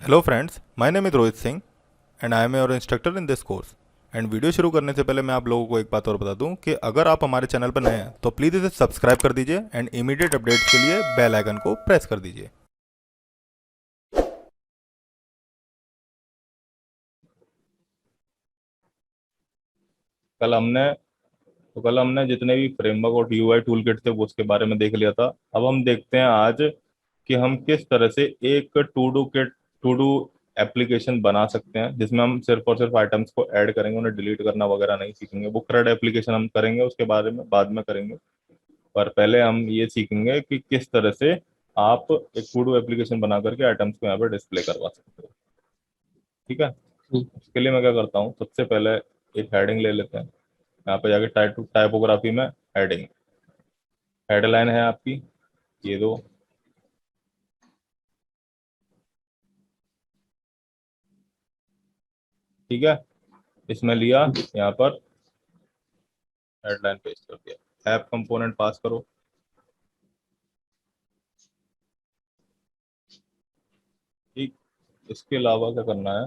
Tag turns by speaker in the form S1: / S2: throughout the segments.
S1: Hello friends, my name is Rohit Singh and I am your instructor in this course. And video शुरू करने से पहले मैं आप लोगों को एक बात और बता दूं कि अगर आप हमारे चैनल पर नए हैं तो प्लीज़ इसे सब्सक्राइब कर दीजिए एंड इमीडिएट अपडेट्स के लिए बेल आइकन को प्रेस कर दीजिए।
S2: कल हमने कल हमने जितने भी फ्रेमवर्क और यूआई टूल किट थे वो उसके बारे में देख लिया था। अब हम देखते हैं आज कि हम किस तरह से एक टू डू एप्लीकेशन बना सकते हैं जिसमें हम सिर्फ और सिर्फ आइटम्स को ऐड करेंगे, उन्हें डिलीट करना वगैरह नहीं सीखेंगे। वो CRUD एप्लीकेशन हम करेंगे, उसके बारे में बाद में करेंगे। पर पहले हम ये सीखेंगे कि किस तरह से आप एक टू डू एप्लीकेशन बना करके आइटम्स को यहाँ पर डिस्प्ले करवा सकते हो। ठीक है।
S3: हम्म,
S2: उसके लिए मैं क्या करता हूँ, सबसे पहले एक हेडिंग ले लेते हैं। यहाँ पे जाके टाइपोग्राफी में हेडिंग, हेडलाइन है आपकी ये दो। ठीक है। इसमें लिया, यहाँ पर हेडलाइन पेस्ट कर दिया। ऐप कंपोनेंट पास करो। ठीक। इसके अलावा क्या करना है,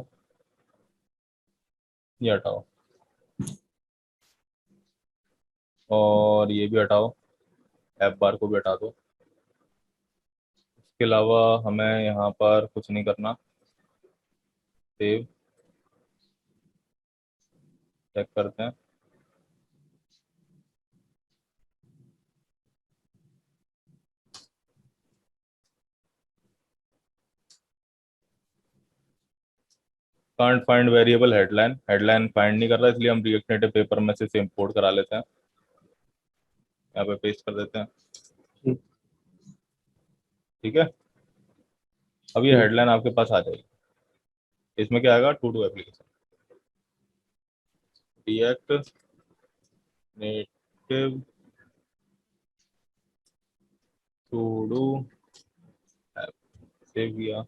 S2: ये हटाओ और ये भी हटाओ, ऐप बार को भी हटा दो। इसके अलावा हमें यहाँ पर कुछ नहीं करना। सेव, चेक करते हैं। Can't find variable headline, headline find नहीं कर रहा, इसलिए हम रिएक्ट नेटिव पेपर में से इंपोर्ट करा लेते हैं। यहाँ पे पेस्ट कर देते हैं।
S3: हम्म,
S2: ठीक है। अब ये
S3: हम्म,
S2: हेडलाइन आपके पास आ जाएगी। इसमें क्या आएगा, to do application, React Native to do app. Save किया।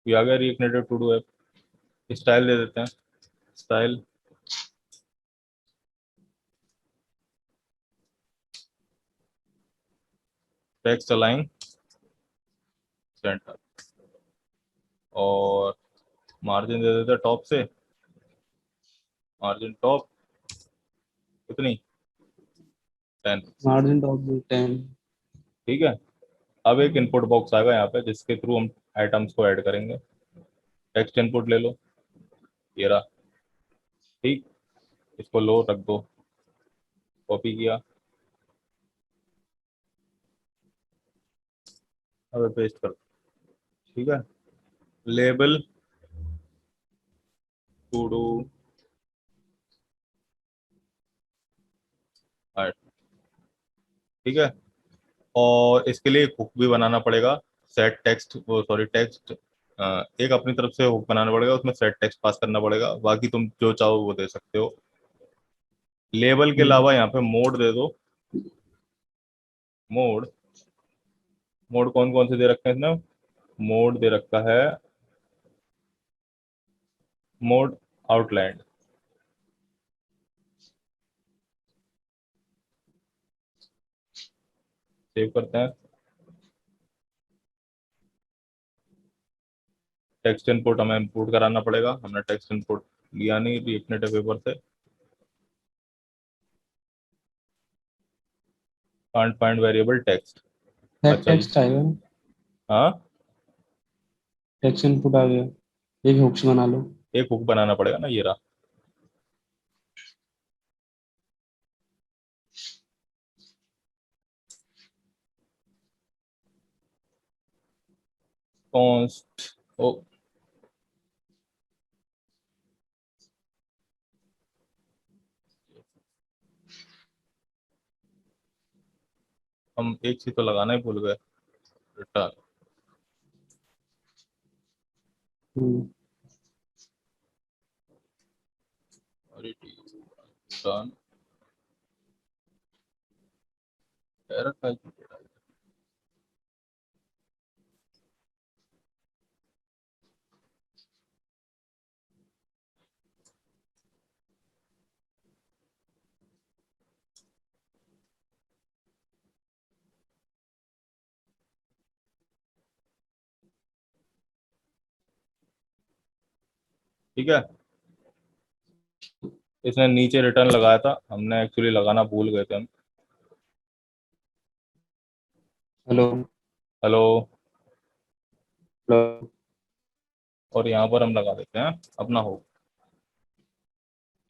S2: ये आ गया React Native to do app. Style दे देते हैं, स्टाइल टेक्स्ट अलाइन सेंटर, और मार्जिन दे देते हैं टॉप से, मार्जिन टॉप कितनी, 10।
S3: Margin top 10।
S2: ठीक है। अब एक इनपुट बॉक्स आएगा यहाँ पे जिसके थ्रू हम आइटम्स को ऐड करेंगे। टेक्स्ट इनपुट ले लो, ये रहा। ठीक। इसको लो रख दो, कॉपी किया, अब पेस्ट कर दो। ठीक है। Label to do add. ठीक है। और इसके लिए एक हुक भी बनाना पड़ेगा। सेट टेक्स्ट, वो सॉरी टेक्स्ट, एक अपनी तरफ से हुक बनाना पड़ेगा, उसमें सेट टेक्स्ट पास करना पड़ेगा, बाकी तुम जो चाहो वो दे सकते हो। लेबल के
S3: हम्म,
S2: अलावा यहाँ पे मोड दे दो। मोड, मोड कौन कौन से दे रखे हैं इसमें, मोड दे रखा है मोड आउटलाइन। सेव करते हैं। टेक्स्ट इनपुट हमें इंपोर्ट कराना पड़ेगा, हमने टेक्स्ट इनपुट लिया नहीं रिएक्ट नेटिव पेपर से। Can't find variable text.
S3: Set
S2: अच्छा जी।
S3: टेक्स्ट आएगा।
S2: हाँ,
S3: टेक्स्ट इनपुट आ गया। एक हुक्स बना लो।
S2: एक हुक बनाना पड़ेगा ना, ये रहा। कॉन्स्ट, ओ, हम एक चीज तो लगाना ही भूल गए, रिटर्न।
S3: हम्म,
S2: रिटर्न एरर का। ठीक है। इसने नीचे रिटर्न लगाया था, हमने एक्चुअली लगाना भूल गए थे हम।
S3: हेलो।
S2: हेलो।
S3: हेलो।
S2: और यहाँ पर हम लगा देते हैं अपना हो,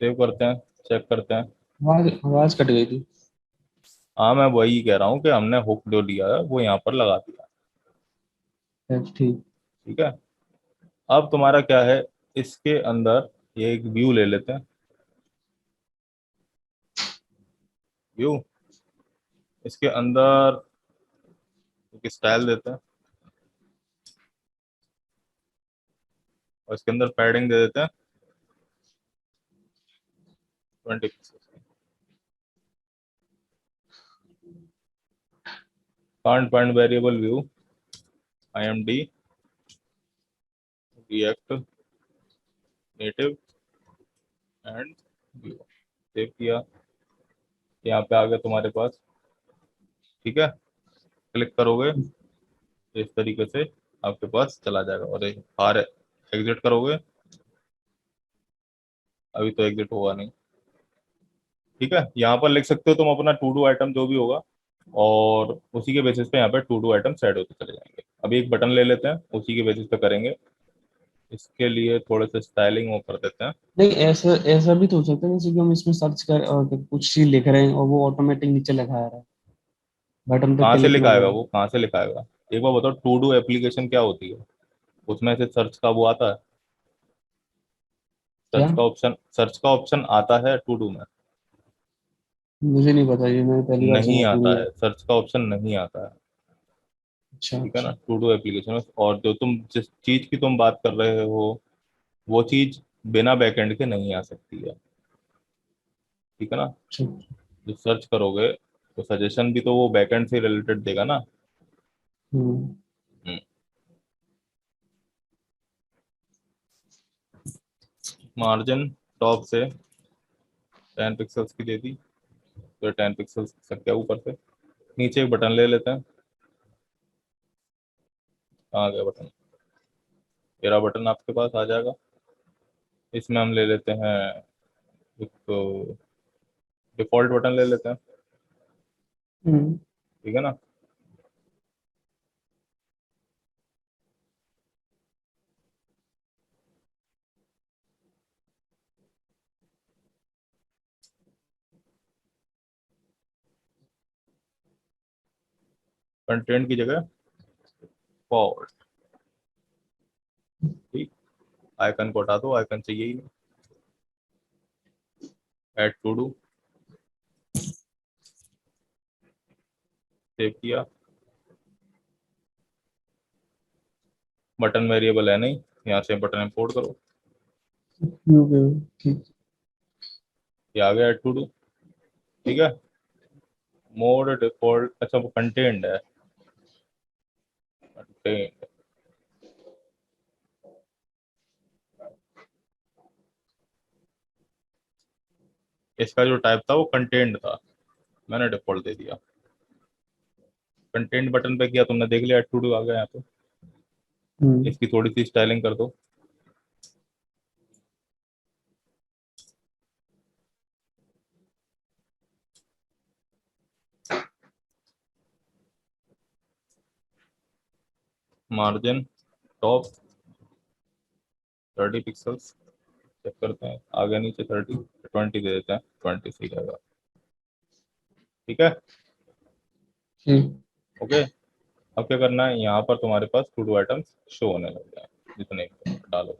S2: सेव करते हैं, चेक करते हैं।
S3: आवाज आवाज कट गई थी।
S2: हाँ मैं वही कह रहा हूँ कि हमने हुक जो लिया है वो यहाँ पर लगा दिया।
S3: ठीक।
S2: ठीक है। अब तुम्हारा क्या है, इसके अंदर ये एक व्यू ले लेते हैं। व्यू, इसके अंदर एक स्टाइल देते हैं और इसके अंदर पैडिंग दे देते हैं 20 pixel. Can't point variable view IMD react native and view, save किया, यहाँ पे आ गया तुम्हारे पास। ठीक है। क्लिक करोगे तो इस तरीके से आपके पास चला जाएगा, और बाहर एग्जिट करोगे, अभी तो एग्जिट होगा नहीं। ठीक है, यहाँ पर लिख सकते हो तुम अपना टू डू आइटम जो भी होगा, और उसी के बेसिस पे यहाँ पे टू डू आइटम सेट होते चले जाएंगे। अभी एक बटन ले लेते हैं, उसी के बेसिस पे करेंगे। इसके लिए थोड़े से स्टाइलिंग वो कर देते हैं।
S3: नहीं, ऐसा ऐसा भी तो हो सकता है जैसे कि हम इसमें सर्च कर और कुछ चीज लिख रहे हैं और वो ऑटोमेटिक नीचे लिखा आ रहा है, बटन पे
S2: कहाँ से
S3: क्लिक ना
S2: लिखाएगा
S3: करें।
S2: वो, कहाँ से लिखाएगा? एक बार बताओ, टू डू एप्लीकेशन क्या होती है? उसमें से सर्च का वो आता है,
S3: क्या?
S2: सर्च का ऑप्शन आता है टू डू में?
S3: मुझे नहीं पता, ये मैंने पहली बार
S2: नहीं
S3: सुना
S2: आता
S3: टूडू
S2: है,
S3: है।
S2: सर्च का ऑप्शन नहीं आता है।
S3: अच्छा
S2: ठीक है ना,
S3: अच्छा।
S2: टू डू एप्लीकेशन में, और जो तुम जिस चीज की तुम बात कर रहे हो वो चीज बिना बैकएंड के नहीं आ सकती है। ठीक है ना।
S3: अच्छा।
S2: जो सर्च करोगे तो सजेशन भी तो वो बैकएंड से रिलेटेड देगा ना।
S3: हम्म।
S2: मार्जिन टॉप से 10 पिक्सल्स की दे दी, तो 10 पिक्सल्स सक गया ऊपर से। नीचे एक बटन ले लेते हैं, कहाँ गया बटन? तेरा बटन आपके पास आ जाएगा। इसमें हम ले लेते हैं एक डिफॉल्ट बटन ले लेते हैं।
S3: हम्म।
S2: ठीक है ना। कंटेंट की जगह फॉर्वर्ड। ठीक। आइकन को हटा दो, आइकन चाहिए ही नहीं। ऐड टू डू, सेव किया। बटन वेरिएबल है नहीं, यहाँ से बटन इंपोर्ट करो।
S3: ठीक।
S2: ये आ गया ऐड टू डू। ठीक है। मोड डिफॉल्ट, अच्छा वो कंटेंट है, कंटेंट। इसका जो टाइप था वो कंटेंट था, मैंने डिफॉल्ट दे दिया। कंटेंट बटन पे किया तुमने, देख लिया ऐड टू डू आ गया यहाँ पे।
S3: हम्म।
S2: इसकी थोड़ी सी स्टाइलिंग कर दो। मार्जिन टॉप 30 पिक्सल्स, चेक करते हैं आगे नीचे 30, 20 दे देते हैं, 20 सही रहेगा। ठीक है।
S3: ठीक।
S2: ओके। अब क्या करना है, यहाँ पर तुम्हारे पास टू डू आइटम्स शो होने लग जाए जितने भी डालो।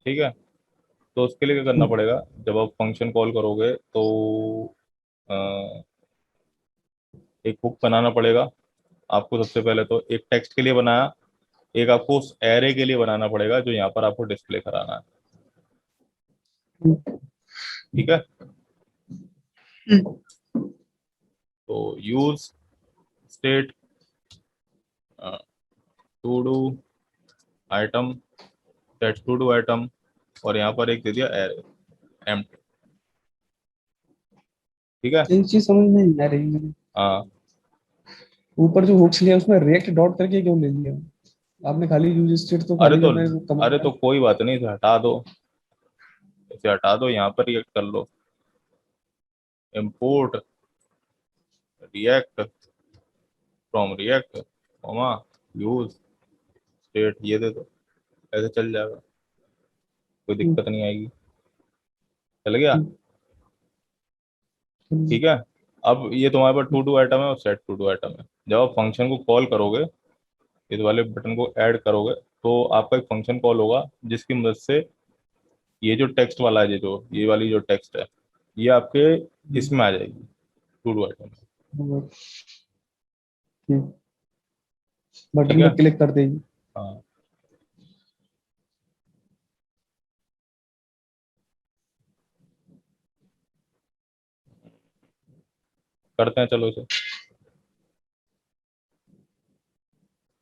S2: ठीक है। तो उसके लिए क्या करना पड़ेगा, जब आप फंक्शन कॉल करोगे तो अ, एक हुक बनाना पड़ेगा आपको। सबसे पहले तो एक टेक्स्ट के लिए बनाया, एक आपको उस एरे के लिए बनाना पड़ेगा जो यहाँ पर आपको डिस्प्ले कराना है। ठीक है। तो use state to do item, set to do item, और यहाँ पर एक दे दिया एरे एम्प्टी। ठीक है।
S3: एक चीज समझ में नहीं आ रही मुझे।
S2: हाँ,
S3: ऊपर जो हुक्स लिया उसमें रिएक्ट डॉट करके क्यों ले लिया? आपने खाली यूज स्टेट तो
S2: अरे
S3: खाली
S2: तो
S3: करना है, वो
S2: अरे
S3: कमांड
S2: तो
S3: है।
S2: कोई बात नहीं, इसे हटा दो, इसे हटा दो, यहाँ पर रिएक्ट कर लो, import React from React comma use state, ये दे दो, ऐसे चल जाएगा, कोई
S3: हम्म,
S2: दिक्कत नहीं आएगी। चल गया?
S3: हम्म,
S2: ठीक है। अब ये तुम्हारे पास टू डू आइटम है और सेट टू डू आइटम है। जब आप फंक्शन को कॉल करोगे, इस वाले बटन को ऐड करोगे, तो आपका एक फंक्शन कॉल होगा जिसकी मदद से ये जो टेक्स्ट वाला है, ये वाली जो टेक्स्ट है, ये आपके इसमें आ जाएगी, टू डू आइटम में।
S3: हम्म, ठीक,
S2: ठीक
S3: बटन
S2: है।
S3: पे क्लिक कर देगी।
S2: हाँ, करते हैं चलो इसे।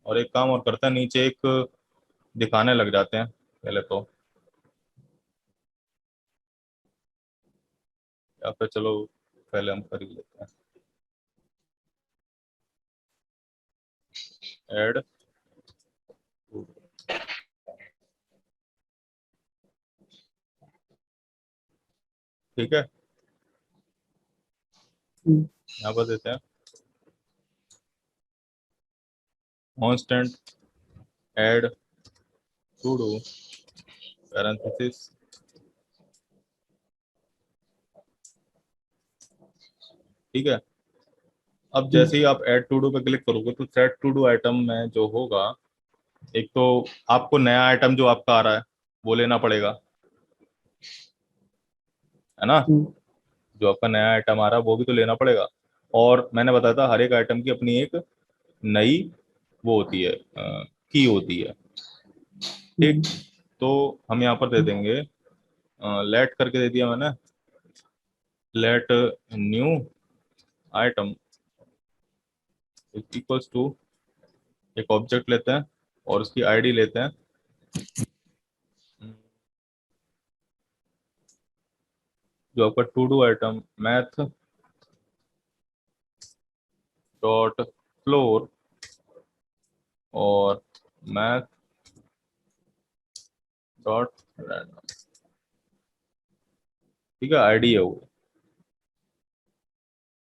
S2: और एक काम और करते हैं, नीचे एक दिखाने लग जाते हैं पहले तो, या फिर चलो पहले हम कर ही लेते हैं, ऐड, ठीक है।
S3: हम्म,
S2: यहाँ पर देते हैं constant add to do parenthesis, ठीक है। अब जैसे ही आप ऐड टू डू पे क्लिक करोगे तो सेट टू डू आइटम में जो होगा, एक तो आपको नया आइटम जो आपका आ रहा है वो लेना पड़ेगा, है ना?
S3: हम्म,
S2: जो आपका नया आइटम आ रहा है वो भी तो लेना पड़ेगा। और मैंने बताया था हर एक आइटम की अपनी एक नई वो होती है, की होती है, ठीक।
S3: हम्म,
S2: तो हम यहाँ पर दे देंगे, लेट करके दे दिया मैंने, let new item equals to, एक ऑब्जेक्ट लेते हैं और उसकी आईडी लेते हैं, जो आपका to do item math dot floor और मैथ डॉट रैंडम, ठीक है, आईडी है वो।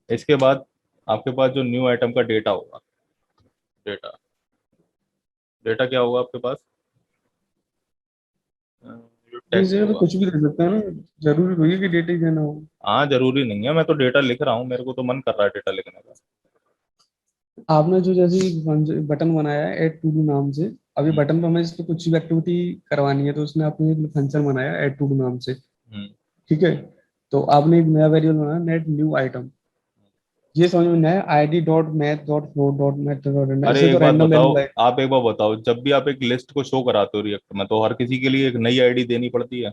S2: इसके बाद आपके पास जो न्यू आइटम का डेटा होगा, डेटा, डेटा क्या होगा आपके पास? जो
S3: इस
S2: टेक्स्ट
S3: जगह तो
S2: होगा।
S3: कुछ भी दे सकते हैं ना, जरूरी नहीं है कि डेटा ही देना हो।
S2: हाँ, जरूरी नहीं है, मैं तो डेटा लिख रहा हूँ, मेरे को तो मन कर रहा है डेटा लिखने का।
S3: आपने जो जैसे बटन बनाया है ऐड टू डू नाम से, अभी
S2: हम्म।
S3: बटन पे हमें इस पे कुछ भी एक्टिविटी करवानी है तो उसने आपने एक फंक्शन बनाया ऐड टू डू नाम से,
S2: हम्म।
S3: ठीक है। तो आपने एक नया वेरिएबल बनाया नेट न्यू आइटम, ये समझ में नहीं आया, ID dot math dot float dot math dot,
S2: अरे
S3: इससे तो
S2: एक बात
S3: रैंडम
S2: बताओ,
S3: वैल्यू आएगा।
S2: आप एक बार बताओ, जब भी आप एक लिस्ट को शो कराते हो रिएक्ट में, तो हर किसी के लिए एक नई आईडी देनी पड़ती है।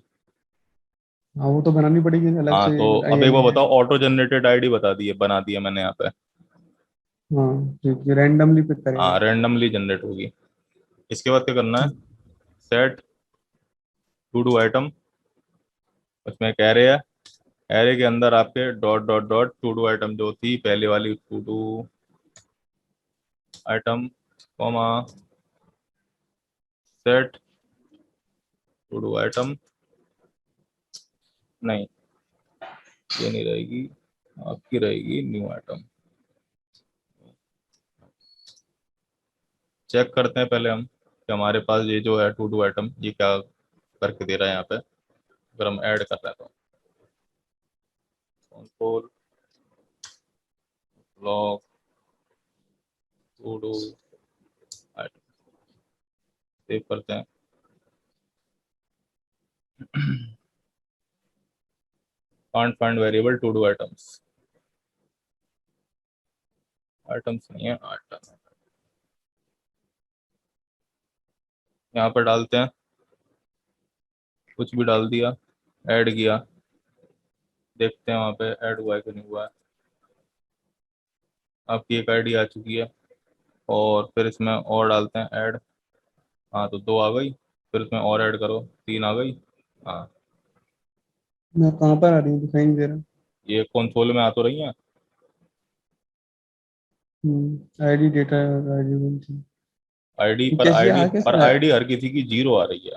S3: हाँ वो तो बनानी पड़ेगी अलग
S2: हाँ,
S3: से।
S2: तो अब एक बार बताओ, ऑटो जनरेटेड आईडी बना दी है मैंने यहाँ पे।
S3: हाँ ठीक है, रैंडमली पिक करेगा।
S2: हाँ, रेंडमली जनरेट होगी। इसके बाद क्या करना है?
S3: ठीक।
S2: सेट टू डू आइटम, उसमें एक एरे है, एरे के अंदर आपके dot dot dot to do item जो थी पहले वाली, to do item comma set to do item, नहीं, ये नहीं रहेगी, आपकी रहेगी न्यू आइटम। चेक करते हैं पहले हम कि हमारे पास ये जो है टू डू आइटम ये क्या करके दे रहा है यहाँ पे, अगर हम ऐड कर रहे हैं तो control log to do item, save करते हैं। Can't find variable to do items, items नहीं है, आइटम, यहाँ पर डालते हैं, कुछ भी डाल दिया, ऐड किया, देखते हैं वहाँ पे ऐड हुआ है कि नहीं हुआ है। आपकी एक आईडी आ चुकी है, और फिर इसमें और डालते हैं ऐड, हाँ तो दो आ गई, फिर इसमें और ऐड करो, तीन आ गई। हाँ,
S3: मैं कहाँ पर आ रही हूँ, दिखाई नहीं दे रहा।
S2: ये कंसोल में आ तो रही हैं।
S3: आईडी डेटा, आईडी
S2: आईडी
S3: ये
S2: पर
S3: कैसे
S2: आईडी
S3: आ
S2: पर
S3: कैसे
S2: आईडी हर किसी की जीरो आ रही है।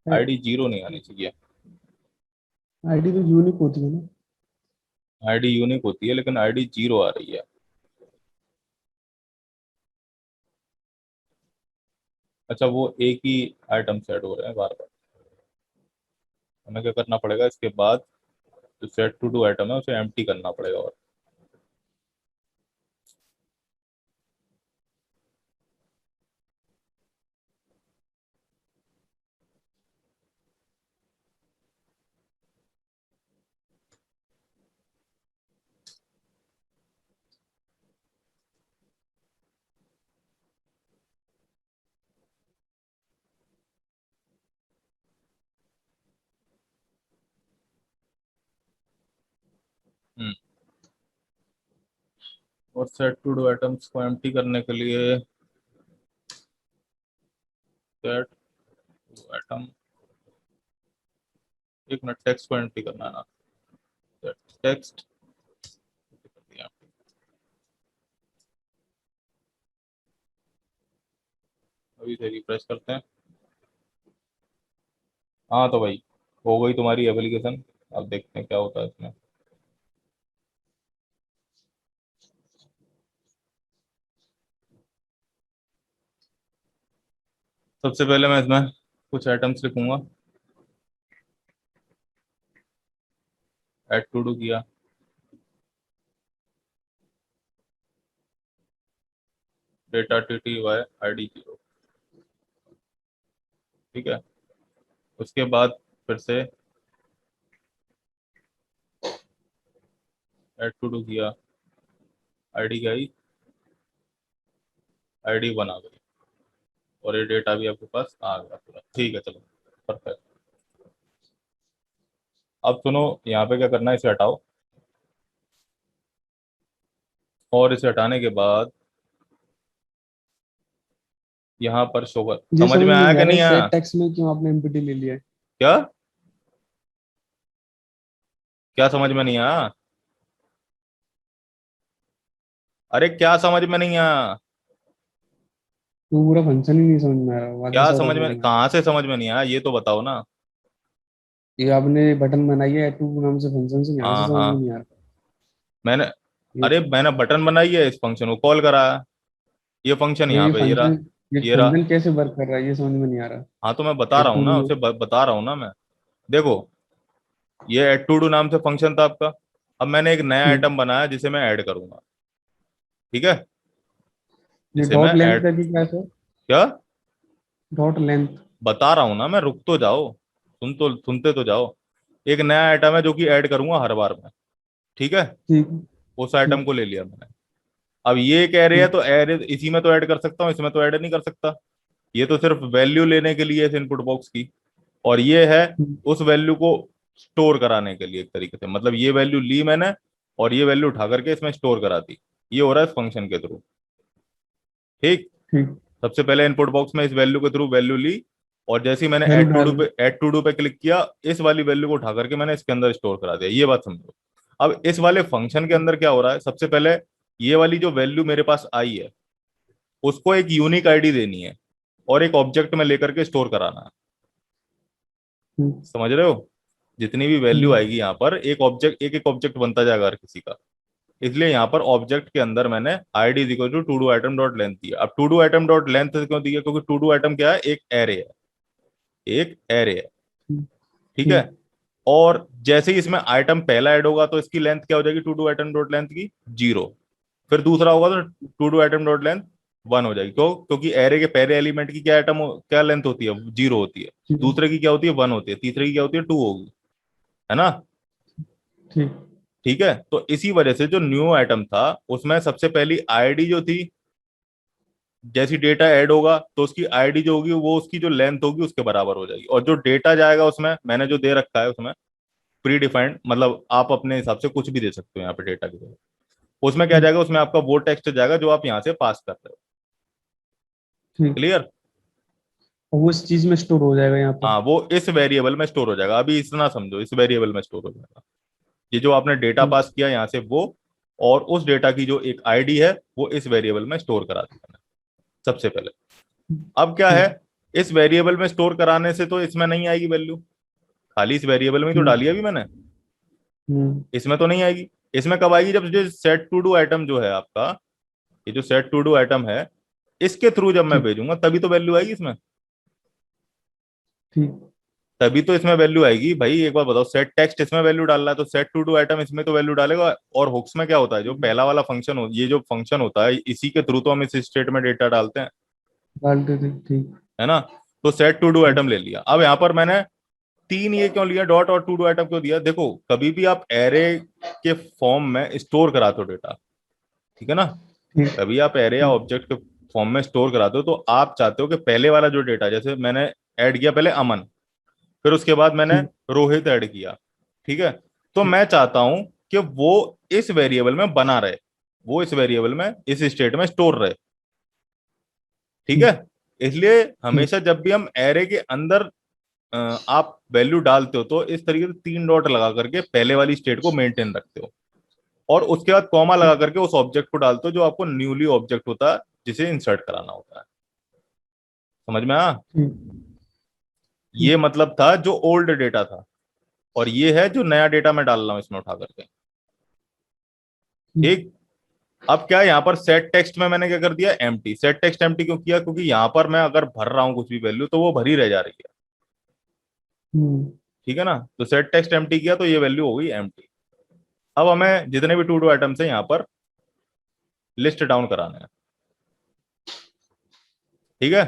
S3: है?
S2: आईडी जीरो नहीं आनी चाहिए।
S3: आईडी तो यूनिक होती है ना।
S2: आईडी यूनिक होती है लेकिन आईडी जीरो आ रही है। अच्छा, वो एक ही आइटम सेट हो रहे हैं बार बार। हमें क्या करना पड़ेगा इसके बाद, जो सेट टू डू आइटम है उसे एम्प्टी करना पड़ेगा। और हम्म, और सेट टू डू आइटम्स को एम्प्टी करने के लिए सेट टू आइटम, एक मिनट, टेक्स्ट को एम्प्टी करना है ना। टेक्स्ट, अभी से रिफ्रेश करते हैं। हाँ तो भाई, हो गई तुम्हारी एप्लीकेशन। अब देखते हैं क्या होता है इसमें। सबसे पहले मैं इसमें कुछ आइटम्स लिखूंगा। ऐड टू डू किया, data T T Y I D zero. ठीक है, उसके बाद फिर से ऐड टू डू किया, आईडी गई, आईडी वन आ गई, और ये डेटा भी आपके पास आ गया पूरा। ठीक है, चलो परफेक्ट। अब सुनो, यहाँ पे क्या करना है, इसे हटाओ। और इसे हटाने के बाद यहाँ पर शो कर,
S3: ये
S2: समझ
S3: समझ
S2: में
S3: में
S2: आया
S3: नहीं आ
S2: कि
S3: रहा
S2: नहीं
S3: है
S2: आया?
S3: सेट टेक्स्ट में क्यों आपने एमपीटी ले लिया है।
S2: क्या क्या समझ में नहीं आया? अरे क्या समझ में नहीं आया?
S3: वो पूरा फंक्शन ही नहीं समझ में आ रहा, बाकी
S2: क्या
S3: सारा
S2: समझ
S3: समझ
S2: में,
S3: में आ रहा।
S2: कहाँ से समझ में नहीं आया, ये तो बताओ ना।
S3: ये आपने बटन बनाई है टू नाम से फंक्शन से, यहाँ से
S2: हाँ
S3: समझ में
S2: हाँ,
S3: नहीं आ रहा।
S2: मैंने,
S3: ये
S2: अरे मैंने बटन बनाई है, इस फंक्शन को कॉल करा है। ये फंक्शन
S3: ये
S2: यहाँ
S3: ये
S2: पे, ये रहा।
S3: फंक्शन ये
S2: ये रहा।
S3: फंक्शन कैसे वर्क कर रहा है ये समझ में नहीं आ रहा।
S2: हाँ तो मैं बता
S3: एड
S2: रहा हूँ
S3: टू
S2: ना,
S3: में
S2: उसे बता रहा हूँ ना मैं। देखो, ये ऐड टू डू नाम से फंक्शन था आपका। अब मैंने एक नया
S3: हम्म,
S2: आइटम बनाया जिसे मैं ऐड करूंगा। ठीक है,
S3: ये
S2: जिसे
S3: डॉट
S2: मैं
S3: लेंथ
S2: ऐड,
S3: का भी क्या है सर।
S2: क्या
S3: डॉट लेंथ।
S2: बता रहा हूँ ना मैं, रुक तो जाओ, सुनते तो जाओ। एक नया आइटम है जो कि ऐड करूंगा हर बार में। ठीक है,
S3: ठीक
S2: उस आइटम
S3: ठीक
S2: को ले लिया मैंने। अब ये कह रहे हैं
S3: ठीक
S2: तो एरे इसी में तो ऐड कर सकता हूँ, इसमें तो ऐड नहीं कर सकता। ये तो सिर्फ वैल्यू लेने के लिए इस इनपुट बॉक्स की, और ये है
S3: ठीक
S2: उस वैल्यू को स्टोर कराने के लिए एक तरीके से। मतलब ये वैल्यू ली मैंने, और ये वैल्यू उठा करके इसमें स्टोर करा दी। ये हो रहा है इस फंक्शन के थ्रू। ठीक,
S3: ठीक।
S2: सबसे पहले इनपुट बॉक्स में इस वैल्यू के थ्रू वैल्यू ली, और जैसे ही मैंने
S3: वैल्यू डाल।
S2: ऐड टू डू पे क्लिक किया, इस वाली वैल्यू को उठा करके मैंने इसके अंदर स्टोर करा दिया। ये बात समझो। अब इस वाले फंक्शन के अंदर क्या हो रहा है, सबसे पहले ये वाली जो वैल्यू मेरे पास आई है उसको एक यूनिक आईडी देनी है, और एक ऑब्जेक्ट में लेकर के स्टोर कराना है।
S3: हम्म,
S2: समझ रहे हो? जितनी भी वैल्यू
S3: हम्म,
S2: आएगी यहाँ पर, एक ऑब्जेक्ट, एक एक ऑब्जेक्ट बनता जाएगा हर किसी का। इसलिए यहाँ पर ऑब्जेक्ट के अंदर मैंने ID is equal to do item dot length दिया। अब to do item dot length क्यों दिया? क्योंकि टू डू आइटम क्या है, एक एरे है, एक एरे है।
S3: ठीक
S2: ठीक है,
S3: ठीक
S2: और जैसे ही इसमें आइटम पहला ऐड होगा तो इसकी लेंथ क्या हो जाएगी, to do item dot length की जीरो। फिर दूसरा होगा तो to do item dot length one हो जाएगी। क्यों? क्योंकि एरे के पहले एलिमेंट की क्या आइटम, क्या लेंथ होती है, जीरो होती है।
S3: ठीक
S2: दूसरे की क्या होती है, वन होती है। तीसरे की क्या होती है, टू होगी, है ना?
S3: ठीक
S2: ठीक है, तो इसी वजह से जो न्यू आइटम था उसमें सबसे पहली आईडी जो थी, जैसी डेटा ऐड होगा तो उसकी आईडी जो होगी वो उसकी जो लेंथ होगी उसके बराबर हो जाएगी। और जो डेटा जाएगा उसमें मैंने जो दे रखा है उसमें प्री डिफाइंड, मतलब आप अपने हिसाब से कुछ भी दे सकते हो यहाँ पे डेटा की जगह। उसमें क्या
S3: ठीक
S2: जाएगा, उसमें आपका वो टेक्स्ट जाएगा जो आप यहाँ से पास कर रहे हो।
S3: ठीक।
S2: क्लियर?
S3: और वो इस चीज में स्टोर हो जाएगा यहाँ पर।
S2: हाँ, वो इस वेरिएबल में स्टोर हो जाएगा। अभी इतना समझो, इस वेरिएबल में स्टोर हो जाएगा। ये जो आपने डेटा
S3: ठीक
S2: पास किया यहाँ से वो, और उस डेटा की जो एक आईडी है वो इस वेरिएबल में स्टोर करा दी मैंने। सबसे पहले। अब क्या है, इस वेरिएबल में स्टोर कराने से तो इसमें नहीं आएगी वैल्यू, खाली इस वेरिएबल में ही तो डाली है अभी मैंने, इसमें तो नहीं आएगी। इसमें कब आएगी, जब जो सेट टू डू आइटम जो है आपका, ये जो सेट टू डू आइटम है, इसके थ्रू जब मैं
S3: ठीक
S2: भेजूंगा तभी तो वैल्यू आएगी इसमें,
S3: ठीक।
S2: तभी तो इसमें वैल्यू आएगी। भाई एक बार बताओ, सेट टेक्स्ट इसमें वैल्यू डाल रहा है तो सेट टू डू आइटम इसमें तो वैल्यू डालेगा। और हुक्स में क्या होता है, जो पहला वाला फंक्शन हो, ये जो फंक्शन होता है, इसी के थ्रू तो हम इस स्टेट में डेटा डालते हैं,
S3: डालते थे, ठीक।
S2: है ना। तो सेट टू डू आइटम ले लिया। अब यहाँ पर मैंने तीन ये क्यों लिया, डॉट और टू डू आइटम क्यों दिया, देखो कभी भी आप एरे के फॉर्म में स्टोर कराते हो डेटा, ठीक है ना,
S3: ठीक
S2: कभी आप एरे या
S3: ठीक
S2: ऑब्जेक्ट के फॉर्म में स्टोर कराते हो तो आप चाहते हो कि पहले वाला जो डेटा, जैसे मैंने ऐड किया पहले अमन, फिर उसके बाद मैंने
S3: ठीक
S2: रोहित ऐड किया, ठीक है, तो मैं चाहता हूं कि वो इस वेरिएबल में बना रहे, वो इस वेरिएबल में इस स्टेट में स्टोर रहे, ठीक है।
S3: ठीक
S2: इसलिए
S3: ठीक
S2: हमेशा जब भी हम एरे के अंदर आप वैल्यू डालते हो तो इस तरीके से तीन डॉट लगा करके पहले वाली स्टेट को मेंटेन रखते हो, और उसके बाद कॉमा लगा करके उस ऑब्जेक्ट को डालते हो जो आपको न्यूली ऑब्जेक्ट होता है जिसे इंसर्ट कराना होता है। समझ में आया?
S3: ठीक
S2: ये
S3: ठीक
S2: मतलब था जो ओल्ड डेटा था, और ये है जो नया डेटा मैं डाल रहा हूं इसमें उठा करके,
S3: ठीक।
S2: ठीक। अब क्या है, यहाँ पर सेट टेक्स्ट में मैंने क्या कर दिया, एम्प्टी। सेट टेक्स्ट एम्प्टी क्यों किया, क्योंकि यहाँ पर मैं अगर भर रहा हूँ कुछ भी वैल्यू तो वो भरी रह जा रही है,
S3: हम्म
S2: ठीक है ना। तो सेट टेक्स्ट एम्प्टी किया तो ये वैल्यू हो गई एम्प्टी। अब हमें जितने भी टू डू आइटम्स है यहाँ पर लिस्ट डाउन कराने हैं, ठीक है।
S3: ये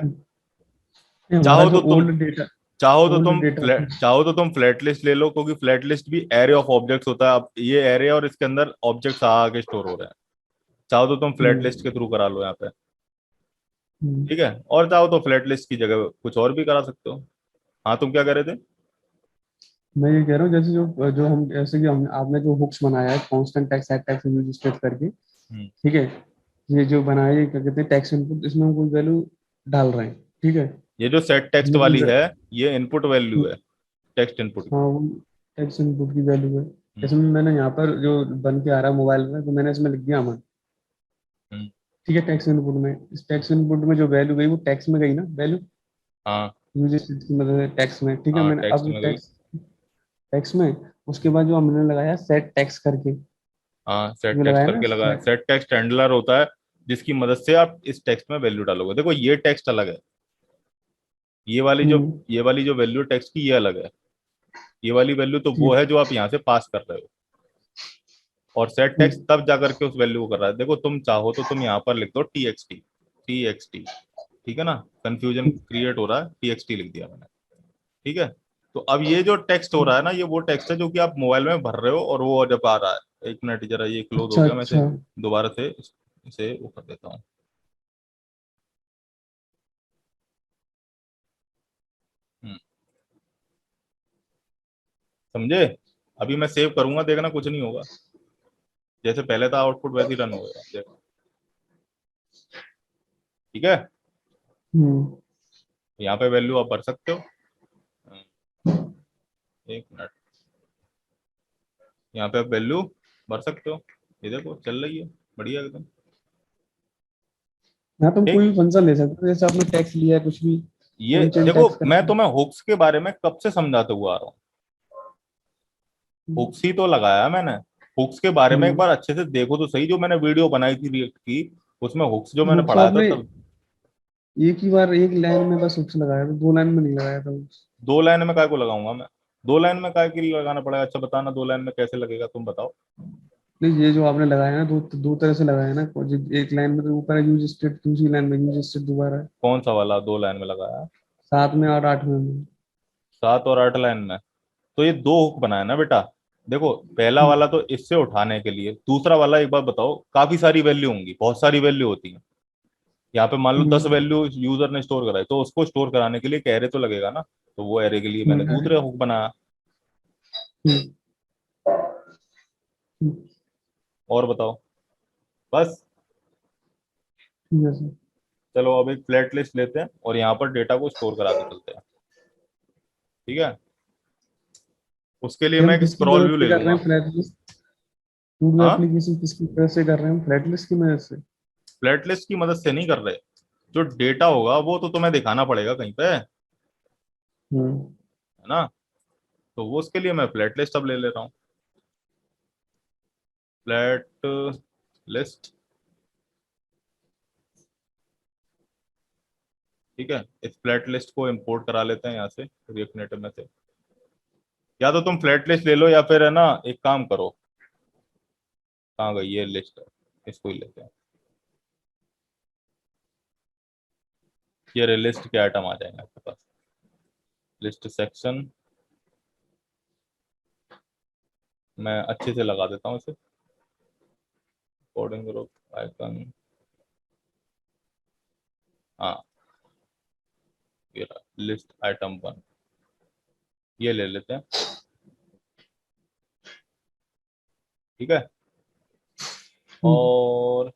S3: हमारा
S2: चाहो
S3: जो
S2: तो तुम
S3: ओल्ड डेटा,
S2: चाहो तो
S3: ओल्ड
S2: तुम
S3: डेटा था।
S2: फ्लैट चाहो तो तुम फ्लैट लिस्ट ले लो, क्योंकि फ्लैट लिस्ट भी एरे ऑफ ऑब्जेक्ट्स होता है। अब ये एरे और इसके अंदर ऑब्जेक्ट्स आके स्टोर हो रहे हैं। चाहो तो तुम फ्लैट लिस्ट के
S3: हम्म
S2: थ्रू करा लो यहाँ पे,
S3: हम्म।
S2: ठीक है, और चाहो तो फ्लैट लिस्ट की जगह कुछ और भी करा सकते हो। हाँ, तुम क्या कह रहे थे?
S3: मैं ये कह रहा हूँ, जैसे जो जो हम, जैसे कि हम आपने जो हुक्स बनाया है, constant tax, set tax, use state करके,
S2: हम्म,
S3: ठीक है, ये जो बनाया है, क्या कहते हैं, टैक्स इनपुट, इसमें हम कोई वैल्यू डाल रहे हैं, ठीक है।
S2: ये जो सेट टेक्स्ट वाली
S3: यूजर,
S2: है, ये इनपुट वैल्यू है, टेक्स्ट इनपुट
S3: हाँ,
S2: की।
S3: वो टैक्स इनपुट की वैल्यू है।
S2: हम्म,
S3: जैसे मैंने यहाँ पर जो बन के आ रहा है मोबाइल में, तो मैंने इसमें लिख दिया अमन,
S2: हम्म,
S3: ठीक है। टैक्स इनपुट में, इस टैक्स इनपुट में जो वैल्यू गई वो टैक्स में गई ना वैल्यू,
S2: हाँ
S3: यूजर स्टेट की मदद से टैक्स में, ठीक है।
S2: हाँ,
S3: मैंने
S2: टेक्स्ट
S3: अब
S2: में गई।
S3: टैक्स, टैक्स में, उसके बाद जो हमने लगाया सेट टैक्स करके,
S2: हाँ, सेट
S3: जो
S2: टेक्स्ट
S3: लगाया ना
S2: करके लगाया।
S3: set,
S2: सेट टेक्स्ट हैंडलर होता है जिसकी मदद से आप इस टेक्स्ट में वैल्यू डालोगे। देखो ये टेक्स्ट अलग है, ये वाली जो
S3: हम्म
S2: ये वाली जो वैल्यू टेक्स्ट की ये अलग है। ये वाली वैल्यू तो वो
S3: ठीक
S2: है जो आप यहाँ से पास कर रहे हो, और सेट टेक्स्ट
S3: ठीक
S2: तब जा करके उस वैल्यू को कर रहा है। देखो तुम चाहो तो तुम यहाँ पर लिख दो टी एक्स टी, ठीक है ना, कंफ्यूजन
S3: ठीक
S2: क्रिएट हो रहा है, टी एक्स टी लिख दिया मैंने, ठीक है। तो अब ये जो टेक्स्ट हो रहा है ना, ये वो टेक्स्ट है जो कि आप मोबाइल में भर रहे हो, और वो जब आ रहा है, एक मिनट जरा, ये क्लोज हो
S3: अच्छा
S2: गया, मैं इसे
S3: अच्छा।
S2: दोबारा से इसे वो कर देता हूँ। हम्म, समझे? अभी मैं सेव करूंगा, देखना कुछ नहीं होगा, जैसे पहले था आउटपुट वैसे ही रन होगा, देखो, ठीक है।
S3: हम्म
S2: यहाँ पे वैल्यू आप भर सकते हो। एक मिनट, यहाँ पे आप वैल्यू भर सकते हो, ये देखो चल रही है, बढ़िया एकदम,
S3: यहाँ तुम
S2: ठीक।
S3: कोई भी फंक्शन ले सकते हो, जैसे आपने टैक्स लिया है कुछ भी,
S2: ये
S3: कंटेंट
S2: देखो,
S3: टैक्स
S2: मैं
S3: करके।
S2: तुम्हें हुक्स के बारे में कब से समझाते हुआ आ रहा हूँ, हुक्स ही तो लगाया मैंने। हुक्स के बारे में एक
S3: हम्म
S2: बार अच्छे से देखो तो सही, जो मैंने वीडियो बनाई थी रिएक्ट की, उसमें हुक्स जो मैंने
S3: हुक्स
S2: पढ़ाया था
S3: आपने
S2: तब।
S3: एक ही बार एक लाइन में बस हुक्स लगाया था, दो लाइन में नहीं लगाया था हुक्स।
S2: दो लाइन में काय को लगाऊंगा मैं? दो लाइन में काय के लिए लगाना पड़ेगा? अच्छा बताना, दो लाइन में कैसे लगेगा, तुम बताओ।
S3: नहीं, ये जो आपने लगाया ना, दो दो तरह से लगाया ना, एक लाइन में तो ऊपर है यूज स्टेट, दूसरी लाइन में यूज स्टेट दोबारा है,
S2: कौन सा वाला दो लाइन में लगाया?
S3: 7 में और 8 में।
S2: 7 और 8 लाइन में? तो ये दो हुक बनाया ना बेटा। देखो पहला
S3: हम्म
S2: वाला तो इससे उठाने के लिए, दूसरा वाला एक बार बताओ, काफी सारी वैल्यू होंगी, बहुत सारी वैल्यू होती है। यहाँ पे मान लो 10 वैल्यू यूजर ने स्टोर कराई, तो उसको स्टोर कराने के लिए एक एरे तो लगेगा ना, तो वो एरे के लिए मैंने
S3: हम्म
S2: दूसरे हुक बनाया।
S3: हम्म, हम्म,
S2: और बताओ, बस।
S3: ठीक है सर।
S2: चलो अब एक फ्लैट लिस्ट लेते हैं और यहाँ पर डेटा को स्टोर कराते चलते हैं, ठीक है। उसके लिए
S3: ये
S2: मैं
S3: हम
S2: एक
S3: किसकी
S2: स्क्रॉल
S3: मदद
S2: व्यू
S3: से
S2: ले
S3: कर रहे
S2: लूंगा।
S3: हैं फ्लैट लिस्ट, टू
S2: हाँ,
S3: एप्लीकेशन किसकी मदद से कर रहे हैं, फ्लैट लिस्ट की मदद से?
S2: फ्लैट लिस्ट की मदद से नहीं कर रहे, जो डेटा होगा वो तो तुम्हें दिखाना पड़ेगा कहीं पे, है
S3: हम्म
S2: ना। तो वो उसके लिए मैं फ्लैट लिस्ट अब ले ले रहा हूँ, फ्लैट लिस्ट। ठीक है, इस फ्लैट लिस्ट को इंपोर्ट करा लेते हैं यहाँ से रिएक्ट नेटिव में से। या तो तुम फ्लैट लिस्ट ले लो या फिर है ना एक काम करो, कहाँ गई ये लिस्ट, इसको ही लेते हैं। ये लिस्ट के आइटम आ जाएंगे आपके पास, लिस्ट सेक्शन। मैं अच्छे से लगा देता हूँ इसे, कोडिंग ग्रुप आइकन। हाँ, ये लिस्ट आइटम 1, ये ले लेते हैं। ठीक है,
S3: हम्म
S2: और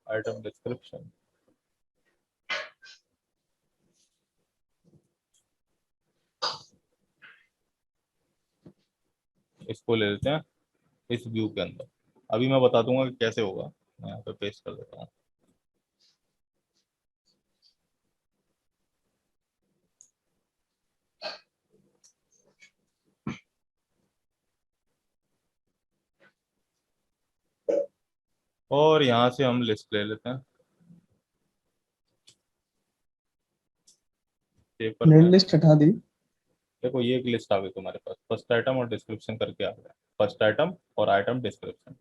S2: आइटम डिस्क्रिप्शन, इसको ले लेते हैं इस व्यू के अंदर। अभी मैं बता दूंगा कि कैसे होगा, मैं यहाँ पे पेस्ट कर देता हूँ। और यहाँ से हम लिस्ट ले लेते हैं, सेव करते
S3: नेट
S2: हैं।
S3: लिस्ट हटा दी।
S2: देखो ये एक लिस्ट आ गई तुम्हारे पास, फर्स्ट आइटम और डिस्क्रिप्शन करके आ गया, फर्स्ट आइटम और आइटम डिस्क्रिप्शन।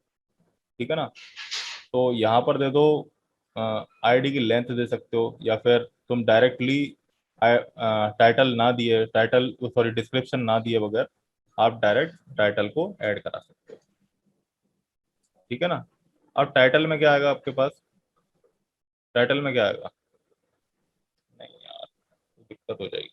S2: ठीक है ना। तो यहाँ पर दे दो, आईडी की लेंथ दे सकते हो, या फिर तुम डायरेक्टली टाइटल ना दिए, टाइटल सॉरी डिस्क्रिप्शन ना दिए बगैर आप डायरेक्ट टाइटल को ऐड करा सकते हो। ठीक है ना। अब टाइटल में क्या आएगा आपके पास, टाइटल में क्या आएगा, नहीं यार तो दिक्कत हो जाएगी।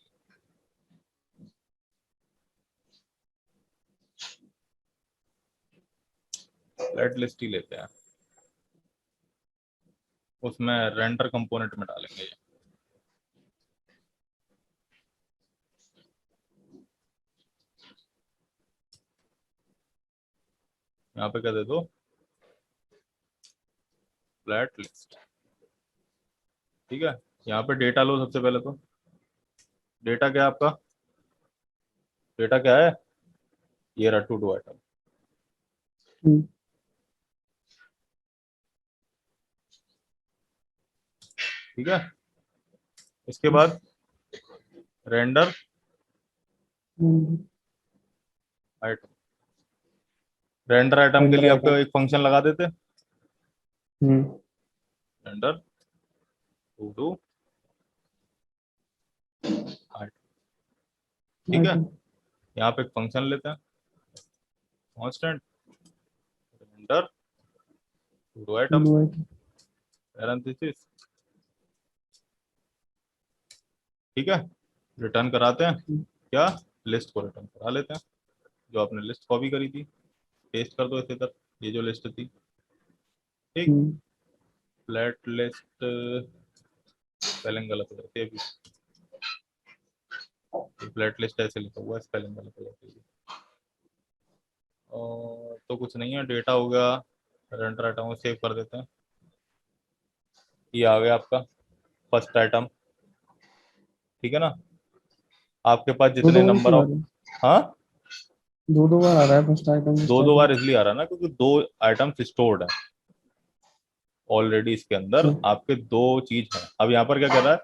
S2: फ्लैट लिस्ट ही लेते हैं, उसमें रेंडर कंपोनेंट में डालेंगे ये। यहाँ पे क्या दे दो, फ्लैट लिस्ट। ठीक है, यहाँ पे डेटा लो सबसे पहले तो। डेटा क्या है आपका, डेटा क्या है, ये रहा टू डू आइटम।
S3: हम्म
S2: ठीक है, इसके बाद render
S3: hmm
S2: item, render item के
S3: रेंडर
S2: लिए आपको
S3: आइटम।
S2: एक फंक्शन लगा देते,
S3: hmm
S2: render to do item. ठीक है,
S3: आइटम
S2: यहाँ पे एक फंक्शन लेते हैं, constant render to do
S3: to
S2: item
S3: do item.
S2: Parenthesis. ठीक है, रिटर्न कराते हैं, क्या लिस्ट को रिटर्न करा लेते हैं, जो आपने लिस्ट कॉपी करी थी पेस्ट कर दो इस इधर, ये जो लिस्ट थी। ठीक,
S3: हम्म
S2: फ्लैट लिस्ट, स्पेलिंग गलत हो जाती है अभी, फ्लैट लिस्ट ऐसे लिखा हुआ है, स्पेलिंग गलत हो जाती है। और तो कुछ नहीं है, डेटा हो गया, रेंडर आइटम को सेव कर देते हैं। ये आ गया आपका फर्स्ट आइटम। ठीक है ना, आपके पास
S3: दो
S2: जितने
S3: दो बार
S2: नंबर
S3: क्यों आ
S2: ऑफ,
S3: रहा है?
S2: हाँ
S3: दो बार आ रहा है फर्स्ट आइटम फर्स्ट
S2: दो दो
S3: आइटम।
S2: बार इसलिए आ रहा है ना क्योंकि दो आइटम स्टोर्ड है ऑलरेडी इसके अंदर,
S3: अच्छा।
S2: आपके दो चीज है। अब यहाँ पर क्या कर रहा है,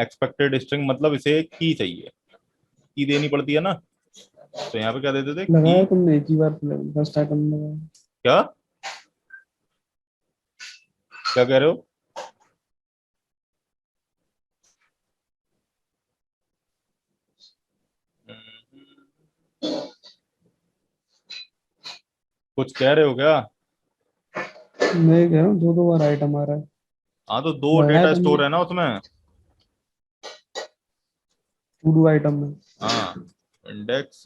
S2: एक्सपेक्टेड स्ट्रिंग, मतलब इसे की चाहिए, की देनी पड़ती है ना। तो यहाँ पे क्या देते थे की,
S3: लगाया तुमने एक ही बार फर्स्ट आइटम लगाया।
S2: क्या क्या कह रहे हो, कुछ कह रहे हो क्या।
S3: मैं कह रहा हूँ दो बार आइटम आ रहा है।
S2: हाँ तो दो
S3: लगाया
S2: डेटा
S3: तुमने
S2: स्टोर है ना उसमें।
S3: टू डू आइटम में।
S2: हाँ, इंडेक्स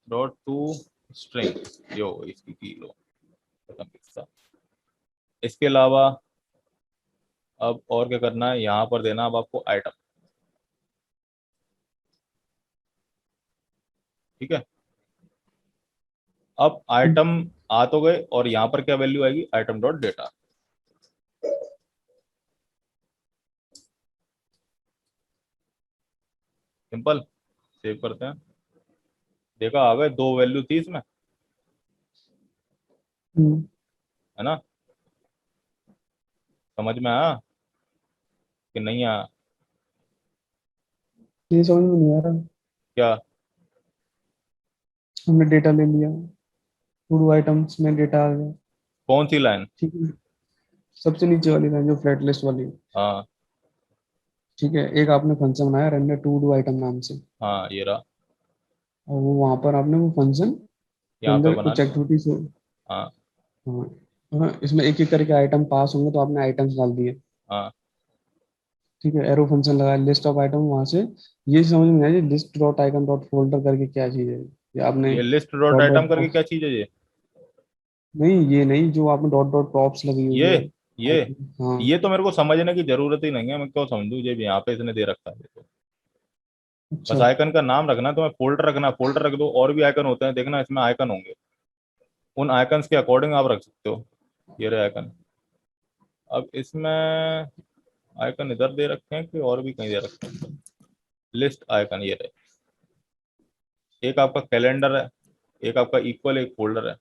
S2: डॉट टू स्ट्रिंग, यो इसकी की लो, खत्म किस्सा। इसके अलावा अब और क्या करना है, यहाँ पर देना अब आपको आइटम। ठीक है, अब आइटम आ तो गए, और यहाँ पर क्या वैल्यू आएगी, item dot data. Simple, save करते हैं। देखा, आ गए, 2 वैल्यू थी इसमें,
S3: हम्म,
S2: है ना? समझ में आया कि नहीं आया?
S3: ये समझ में नहीं आ रहा।
S2: क्या?
S3: हमने डेटा ले लिया, टू डू आइटम्स में डेटा आ गया।
S2: कौन सी लाइन?
S3: ठीक है, सबसे नीचे वाली लाइन जो फ्लैट लिस्ट वाली है।
S2: हाँ
S3: ठीक है, एक आपने फंक्शन बनाया रेंडर टू डू आइटम नाम से,
S2: हाँ, ये रहा,
S3: और वो वहां पर आपने वो फंक्शन के
S2: यहाँ पे
S3: अंदर
S2: बना
S3: कुछ
S2: लिया।
S3: एक्टिविटीज।
S2: हाँ
S3: हाँ हाँ, इसमें एक एक करके आइटम पास होंगे तो आपने आइटम्स डाल दिए।
S2: हाँ,
S3: ठीक है, एरो फंक्शन लगाया, लिस्ट ऑफ आइटम वहां से। ये समझ में आया list dot icon dot folder करके क्या चीज है ये आपने।
S2: ये list dot
S3: dot
S2: item
S3: dot
S2: करके
S3: प्रॉप्स,
S2: क्या चीज है ये?
S3: नहीं ये नहीं, जो आपने डॉट डॉट प्रॉप्स लगी हुई
S2: ये
S3: है
S2: ये
S3: आइटम। हाँ।
S2: ये तो मेरे को समझने की जरूरत ही नहीं है, मैं क्यों समझूं, ये भी यहाँ पे इसने दे रखा है देखो। बस
S3: अच्छा।
S2: आइकन का नाम रखना, तो मैं फोल्डर रखना, फोल्डर रख दो, और भी आइकन होते हैं, देखना इसमें आइकन होंगे, उन आइकन्स के अकॉर्डिंग आप रख सकते हो। ये रहे आइकन। अब इसमें आइकन इधर दे रखे हैं कि और भी कहीं दे रखे हैं? लिस्ट आइकन ये रहे, एक आपका कैलेंडर है, एक आपका इक्वल, एक फोल्डर है,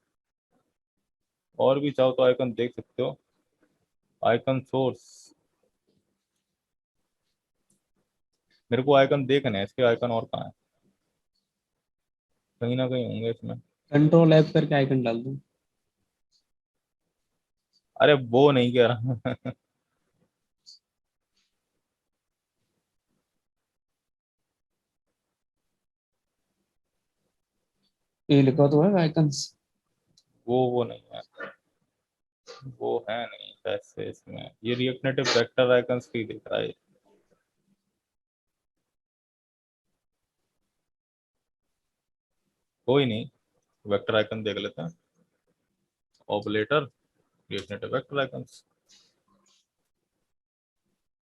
S2: और भी चाहो तो आइकन देख सकते हो। आइकन सोर्स, मेरे को आइकन देखने हैं, इसके आइकन और कहाँ है? कहीं ना कहीं होंगे इसमें।
S3: कंट्रोल ऐप करके आइकन डाल दो।
S2: अरे वो नहीं कह रहा।
S3: ये लिखा तो है आइकन्स।
S2: वो नहीं है, वो है नहीं वैसे इसमें, ये रिएक्ट नेटिव वेक्टर आइकन्स की दिख रहा है। कोई नहीं, वेक्टर आइकन देख लेते हैं। Operator, react native vector icons.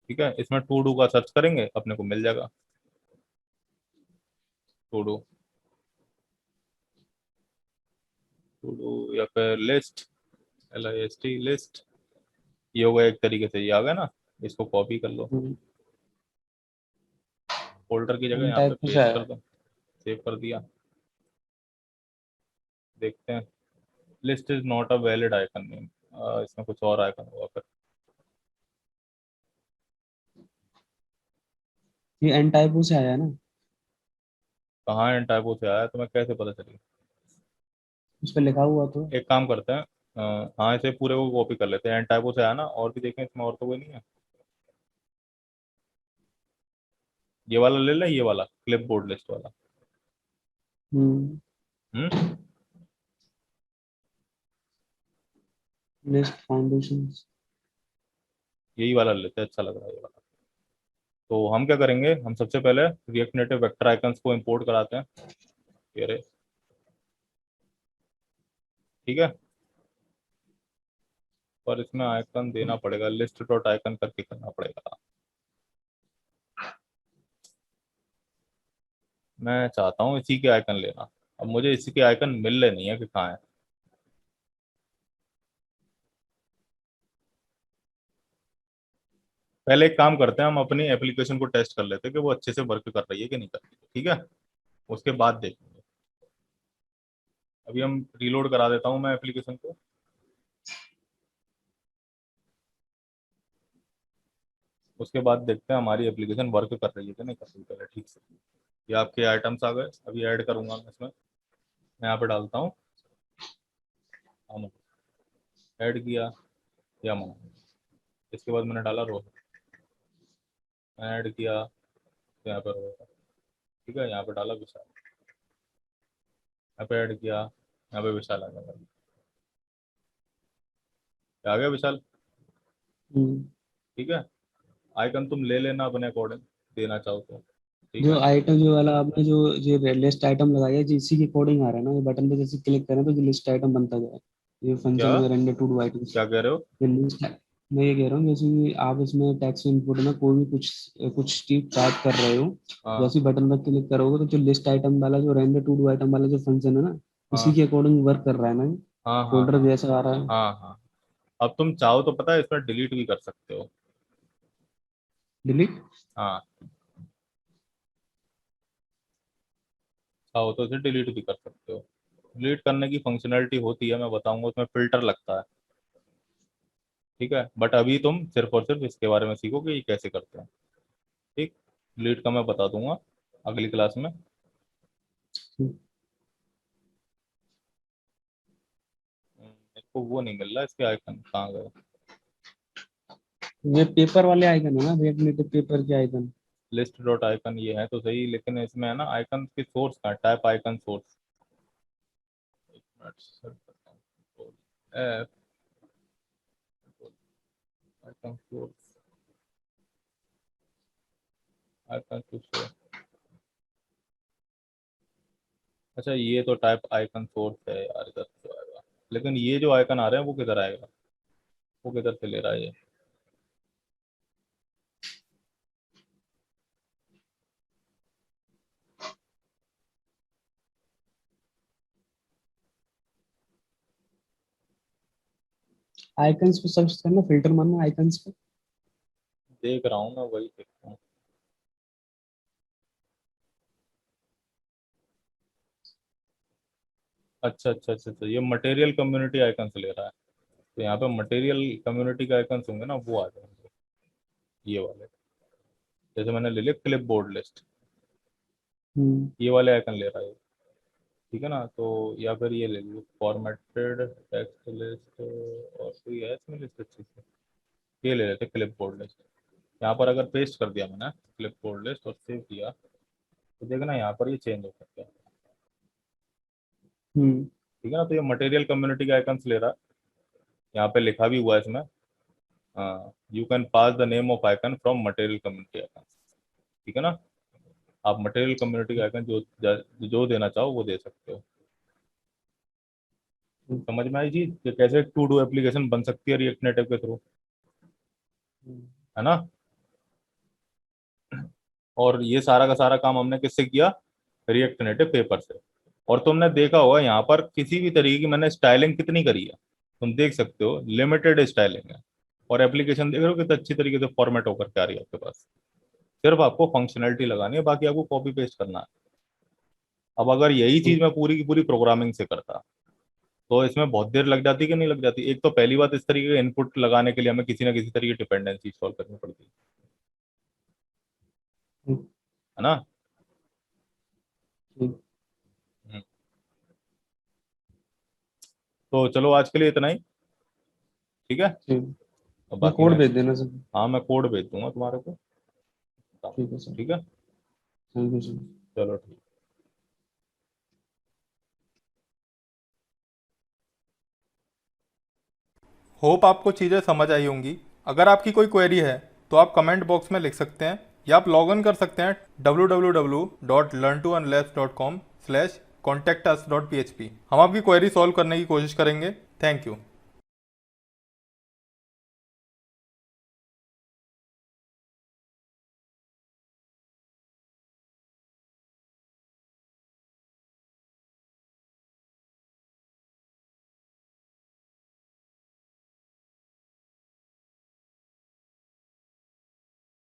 S2: ठीक है, इसमें टू डू का सर्च करेंगे, अपने को मिल जाएगा टू डू। टू डू या फिर लिस्ट, LIST लिस्ट। ये होगा एक तरीके से, ये आ गया ना, इसको कॉपी कर लो, फोल्डर की जगह यहाँ पे
S3: टाइप कुछ
S2: पेस्ट
S3: है।
S2: कर दो, सेव कर दिया। देखते हैं, list is not a valid icon name, इसमें कुछ और आइकन होगा फिर।
S3: ये एन टाइप से आया है ना,
S2: कहाँ एन टाइपो से आया, तुम्हें कैसे पता चलेगा?
S3: उस पर लिखा हुआ तो।
S2: एक काम करते हैं, हाँ, इसे पूरे को कॉपी कर लेते हैं, एन टाइपो से आया ना, और भी देखें इसमें, और तो कोई नहीं है। ये वाला ले लें, ये वाला क्लिप बोर्ड लिस्ट वाला।
S3: हम्म,
S2: हम्म,
S3: लिस्ट फाउंडेशंस।
S2: यही वाला लेते हैं, अच्छा लग रहा है ये वाला। तो हम क्या करेंगे, हम सबसे पहले रिएक्ट नेटिव वेक्टर आइकन्स को इंपोर्ट कराते हैं। ये रहे, ठीक है। पर इसमें आइकन देना पड़ेगा, लिस्ट डॉट आइकन करके करना पड़ेगा। मैं चाहता हूँ इसी के आइकन लेना, अब मुझे इसी के आइकन मिल रहे नहीं है कि कहाँ है। पहले एक काम करते हैं, हम अपनी एप्लीकेशन को टेस्ट कर लेते हैं कि वो अच्छे से वर्क कर रही है कि नहीं कर रही है, ठीक है? उसके बाद देखेंगे। अभी हम रीलोड करा देता हूँ मैं एप्लीकेशन को। उसके बाद देखते हैं हमारी एप्लीकेशन वर्क कर रही है कि नहीं कर रही है, पहले ठीक से। ये आपके आइटम्स आ गए, अभी ऐड करूंगा मैं इसमें। मैं यहाँ पे डालता हूँ अमन, ऐड किया, या अमन। इसके बाद मैंने डाला रोहित, ऐड किया, तो यहाँ पे रोहित, ठीक है। यहाँ पे डाला विशाल, यहाँ पे ऐड किया, यहाँ पे विशाल आ गया। आ गया विशाल,
S3: हम्म,
S2: ठीक है। आइकन तुम ले लेना अपने अकॉर्डिंग, देना चाहो तो, ठीक
S3: जो
S2: है।
S3: आइटम जो वाला आपने जो लिस्ट आइटम लगाया है, जो इसी के कोडिंग आ रहा है ना, ये बटन पे जैसे क्लिक करें तो जो लिस्ट आइटम बनता जाए, ये
S2: क्या
S3: फंक्शन में रेंडर टू डू आइटम्स।
S2: क्या कह रहे हो?
S3: ये लिस्ट, मैं ये कह रहा हूँ जैसे कि आप इसमें टेक्स्ट इनपुट में कोई भी कुछ कुछ स्टेप टाइप कर रहे हो,
S2: हाँ
S3: जैसे बटन पर क्लिक करोगे तो जो लिस्ट आइटम वाला जो रेंडर टू डू आइटम वाला जो फंक्शन है ना, उसी
S2: हाँ
S3: के अकॉर्डिंग वर्क कर रहा है ना,
S2: हाँ हाँ
S3: फोल्डर
S2: हाँ
S3: जैसा आ रहा है।
S2: हाँ हाँ। अब तुम चाहो तो पता है इसमें डिलीट भी कर सकते हो।
S3: डिलीट।
S2: हाँ, चाहो तो इसे डिलीट भी कर सकते हो। डिलीट करने की फंक्शनैलिटी होती है, मैं बताऊंगा, उसमें फिल्टर लगता है, ठीक है। बट अभी तुम सिर्फ और सिर्फ इसके बारे में सीखो कि ये कैसे करते हैं, ठीक। डिलीट का मैं बता दूंगा अगली क्लास में। मेरे को वो नहीं मिल रहा, इसके आइकन कहाँ गए।
S3: ये पेपर वाले आइकन है ना, रिएक्ट नेटिव पेपर के आइकन।
S2: लिस्ट डॉट आइकन ये है तो सही, लेकिन इसमें है ना आइकन के सोर्स का टाइप आइकन सोर्स। एक मिनट सर्च करता हूँ, F icon source, icon to show. अच्छा ये तो टाइप आइकन सोर्स है यार, इधर से आएगा, लेकिन ये जो आइकन आ रहे हैं वो किधर आएगा, वो किधर से ले रहा है ये।
S3: आइकन्स पे सर्च करना, फिल्टर मारना आइकन्स पे।
S2: देख रहा हूँ मैं, वही देखता हूँ। अच्छा अच्छा अच्छा अच्छा, ये मटेरियल कम्युनिटी आइकन से ले रहा है, तो यहाँ पे मटेरियल कम्युनिटी के आइकन होंगे ना, वो आ जाएंगे ये वाले। जैसे मैंने ले लिया क्लिप बोर्ड लिस्ट, ये वाले आइकन ले रहा है, ठीक है ना। तो या फिर ये ले लो फॉर्मेटेड टेक्स्ट लिस्ट, और कोई है इसमें लिस्ट अच्छी से, ये ले लेते क्लिप बोर्ड लिस्ट। यहाँ पर अगर पेस्ट कर दिया मैंने क्लिप बोर्ड लिस्ट और सेव किया, तो देखना यहाँ पर ये चेंज हो सकता है,
S3: हम्म
S2: ठीक है ना। तो ये मटेरियल कम्युनिटी के आइकन्स ले रहा है, यहाँ पे लिखा भी हुआ है इसमें, you can pass the name of icon from material community icon, ठीक है ना। आप मटेरियल कम्युनिटी का आइकन जो देना चाहो वो दे सकते हो। समझ में आई चीज कि कैसे टू डू एप्लीकेशन बन सकती है रिएक्ट नेटिव के थ्रू, है ना। और ये सारा का सारा काम हमने किससे किया, रिएक्ट नेटिव पेपर से। और तुमने देखा होगा यहाँ पर किसी भी तरीके की मैंने स्टाइलिंग कितनी करी है, तुम देख सकते हो लिमिटेड स्टाइलिंग है। और एप्लीकेशन देख रहे हो कितनी अच्छी तरीके से फॉर्मेट होकर के आ रही है आपके पास। सिर्फ आपको फंक्शनैलिटी लगानी है, बाकी आपको कॉपी पेस्ट करना है। अब अगर यही चीज मैं पूरी की पूरी प्रोग्रामिंग से करता, तो इसमें बहुत देर लग जाती कि नहीं लग जाती। एक तो पहली बात, इस तरीके का इनपुट लगाने के लिए हमें किसी ना किसी तरीके की डिपेंडेंसी इंस्टॉल करनी पड़ती है ना। हम्म। तो चलो आज के लिए इतना ही, ठीक है। और
S3: ये
S2: बाकी
S3: कोड
S2: मैं,
S3: भेज देना सर।
S2: हाँ मैं कोड भेज दूंगा तुम्हारे को,
S3: ठीक है सर।
S2: ठीक है।
S3: Thank you sir.
S2: चलो ठीक।
S1: होप आपको चीज़ें समझ आई होंगी। अगर आपकी कोई क्वेरी है तो आप कमेंट बॉक्स में लिख सकते हैं, या आप लॉग इन कर सकते हैं www.learntounless.com/contactus.php। हम आपकी क्वेरी सॉल्व करने की कोशिश करेंगे। Thank you.